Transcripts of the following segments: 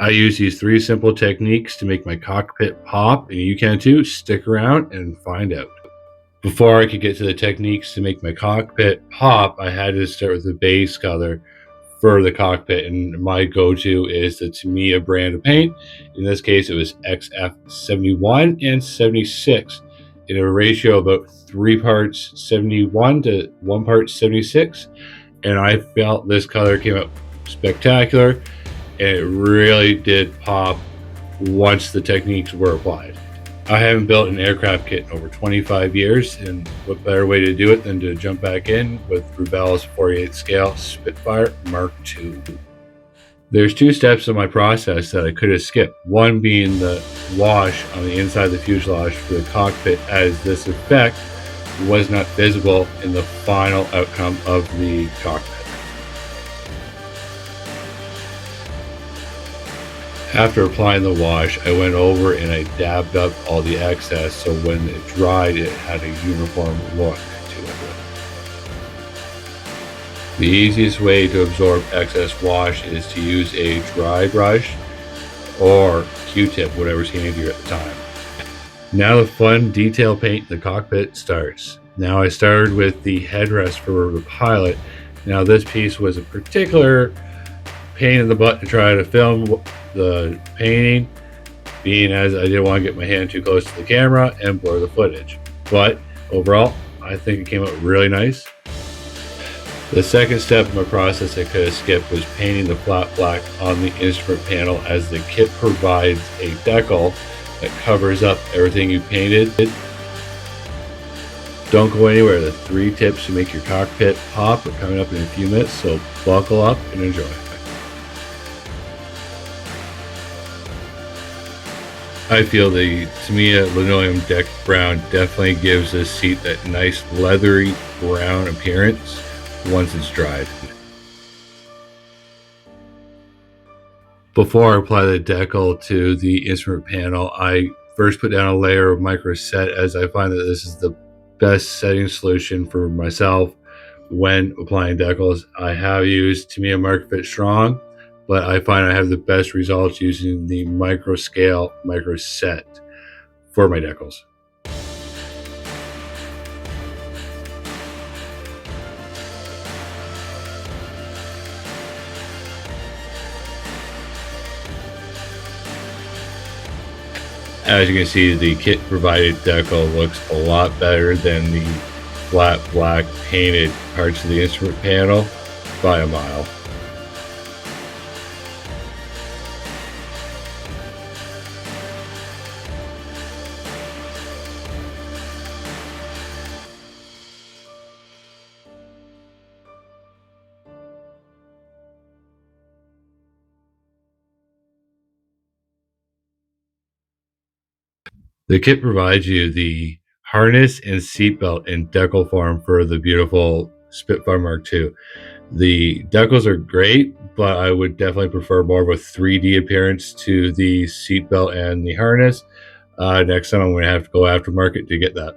I use these 3 simple techniques to make my cockpit pop, and you can too. Stick around and find out. Before I could get to the techniques to make my cockpit pop, I had to start with the base color for the cockpit, and my go-to is the Tamiya brand of paint. In this case, it was XF71 and 76 in a ratio of about 3 parts 71 to 1 part 76, and I felt this color came out spectacular, and it really did pop once the techniques were applied. I haven't built an aircraft kit in over 25 years, and what better way to do it than to jump back in with Revell's 48 scale Spitfire Mark II. There's 2 steps in my process that I could have skipped, one being the wash on the inside of the fuselage for the cockpit, as this effect was not visible in the final outcome of the cockpit. After applying the wash, I went over and I dabbed up all the excess, so when it dried, it had a uniform look to it. The easiest way to absorb excess wash is to use a dry brush or Q-tip, whatever's handier at the time. Now the fun detail paint the cockpit starts. Now I started with the headrest for the pilot. Now this piece was a particular pain in the butt to try to film the painting, being as I didn't want to get my hand too close to the camera and blur the footage. But overall, I think it came out really nice. The second step in my process I could have skipped was painting the flat black on the instrument panel, as the kit provides a decal that covers up everything you painted. Don't go anywhere. The 3 tips to make your cockpit pop are coming up in a few minutes, so buckle up and enjoy. I feel the Tamiya linoleum deck brown definitely gives this seat that nice leathery brown appearance once it's dried. Before I apply the decal to the instrument panel, I first put down a layer of micro set, as I find that this is the best setting solution for myself when applying decals. I have used Tamiya Mark.fit Strong, but I find I have the best results using the micro scale micro set for my decals. As you can see, the kit provided decal looks a lot better than the flat black painted parts of the instrument panel by a mile. The kit provides you the harness and seatbelt in decal form for the beautiful Spitfire Mark II. The decals are great, but I would definitely prefer more of a 3D appearance to the seatbelt and the harness. Next time I'm going to have to go aftermarket to get that.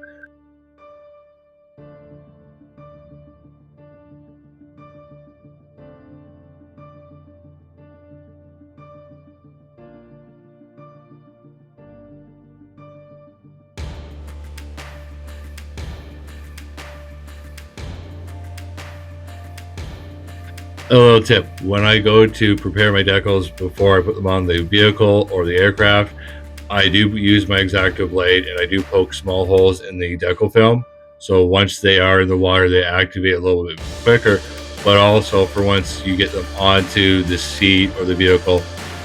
A little tip: when I go to prepare my decals before I put them on the vehicle or the aircraft, I do use my X-Acto blade and I do poke small holes in the decal film. So once they are in the water, they activate a little bit quicker. But also, for once you get them onto the seat or the vehicle,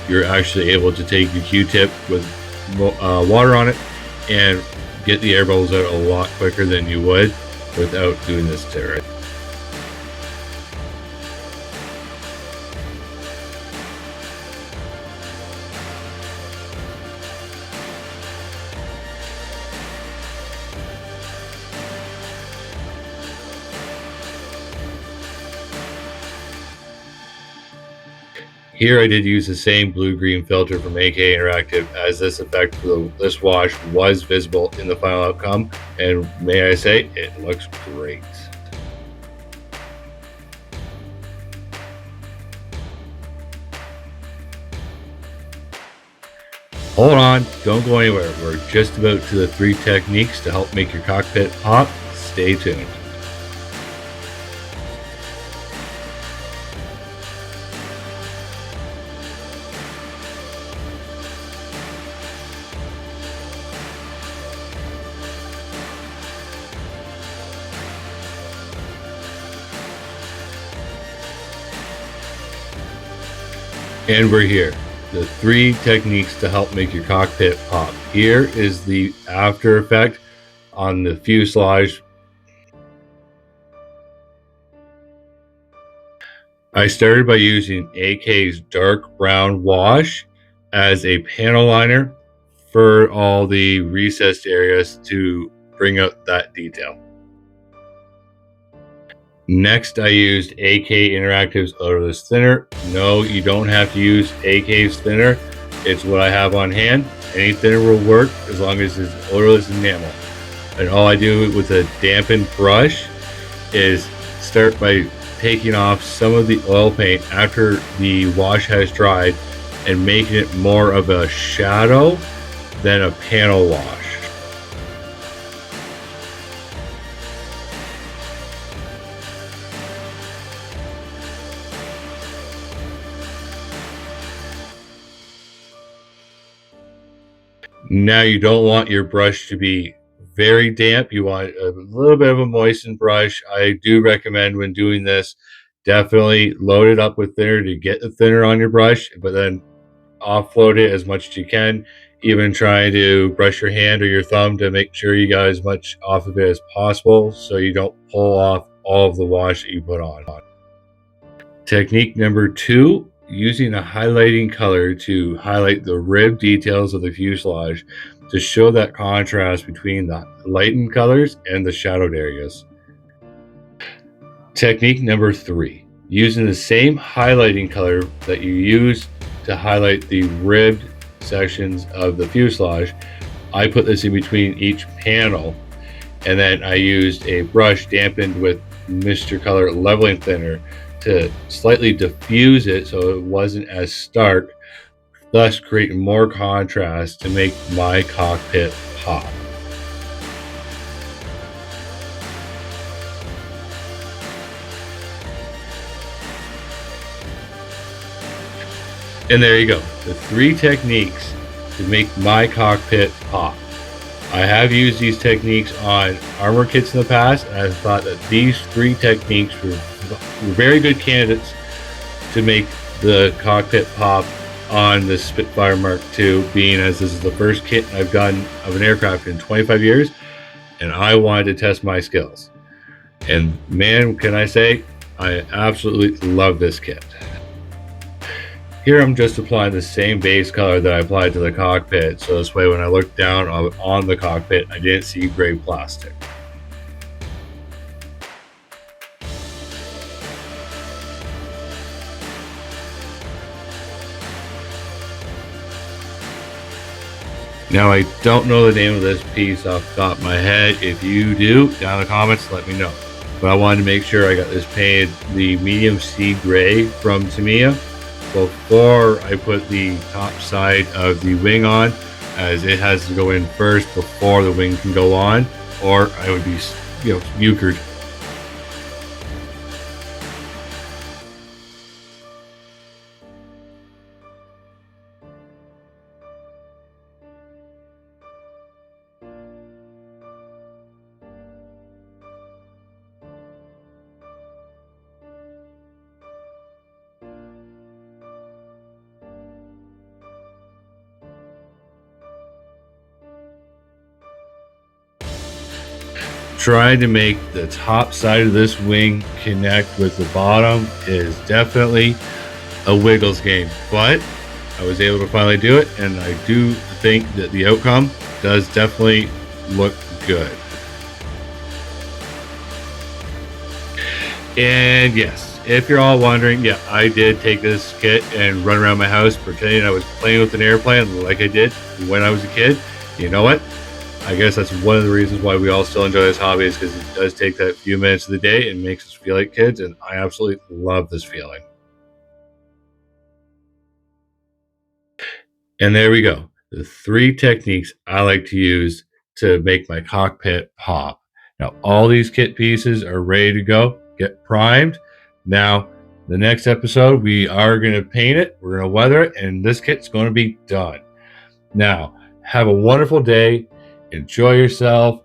you're actually able to take your Q-tip with water on it and get the air bubbles out a lot quicker than you would without doing this to it. Here I did use the same blue-green filter from AK Interactive, as this effect for this wash was visible in the final outcome, and may I say, it looks great. Hold on, don't go anywhere. We're just about to the 3 techniques to help make your cockpit pop. Stay tuned. And we're here. The 3 techniques to help make your cockpit pop. Here is the after effect on the fuselage. I started by using AK's dark brown wash as a panel liner for all the recessed areas to bring out that detail. Next, I used AK Interactive's odorless thinner. No, you don't have to use AK's thinner. It's what I have on hand. Any thinner will work as long as it's odorless enamel. And all I do with a dampened brush is start by taking off some of the oil paint after the wash has dried and making it more of a shadow than a panel wash. Now you don't want your brush to be very damp. You want a little bit of a moistened brush. I do recommend when doing this, definitely load it up with thinner to get the thinner on your brush, but then offload it as much as you can. Even try to brush your hand or your thumb to make sure you got as much off of it as possible so you don't pull off all of the wash that you put on. Technique number 2, using a highlighting color to highlight the rib details of the fuselage to show that contrast between the lightened colors and the shadowed areas. Technique number 3, using the same highlighting color that you use to highlight the ribbed sections of the fuselage, I put this in between each panel, and then I used a brush dampened with Mr. Color leveling thinner to slightly diffuse it so it wasn't as stark, thus creating more contrast to make my cockpit pop. And there you go, the 3 techniques to make my cockpit pop. I have used these techniques on armor kits in the past, and I thought that these 3 techniques were very good candidates to make the cockpit pop on the Spitfire Mark II, being as this is the first kit I've done of an aircraft in 25 years, and I wanted to test my skills. And man, can I say, I absolutely love this kit. Here I'm just applying the same base color that I applied to the cockpit, so this way when I look down on the cockpit, I didn't see gray plastic. Now I don't know the name of this piece off the top of my head. If you do, down in the comments, let me know. But I wanted to make sure I got this painted the medium sea gray from Tamiya before I put the top side of the wing on, as it has to go in first before the wing can go on, or I would be, euchred. Trying to make the top side of this wing connect with the bottom is definitely a wiggles game, but I was able to finally do it, and I do think that the outcome does definitely look good. And yes, if you're all wondering, yeah, I did take this kit and run around my house pretending I was playing with an airplane like I did when I was a kid. You know what? I guess that's one of the reasons why we all still enjoy this hobby, is because it does take that few minutes of the day and makes us feel like kids, and I absolutely love this feeling. And there we go. the 3 techniques I like to use to make my cockpit pop. Now, all these kit pieces are ready to go, get primed. Now, the next episode, we are going to paint it, we're going to weather it, and this kit's going to be done. Now, have a wonderful day. Enjoy yourself.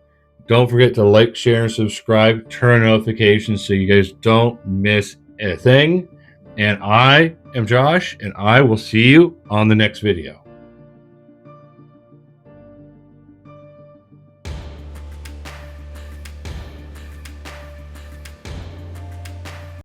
Don't forget to like, share, and subscribe. Turn on notifications so you guys don't miss a thing. And I am Josh, and I will see you on the next video.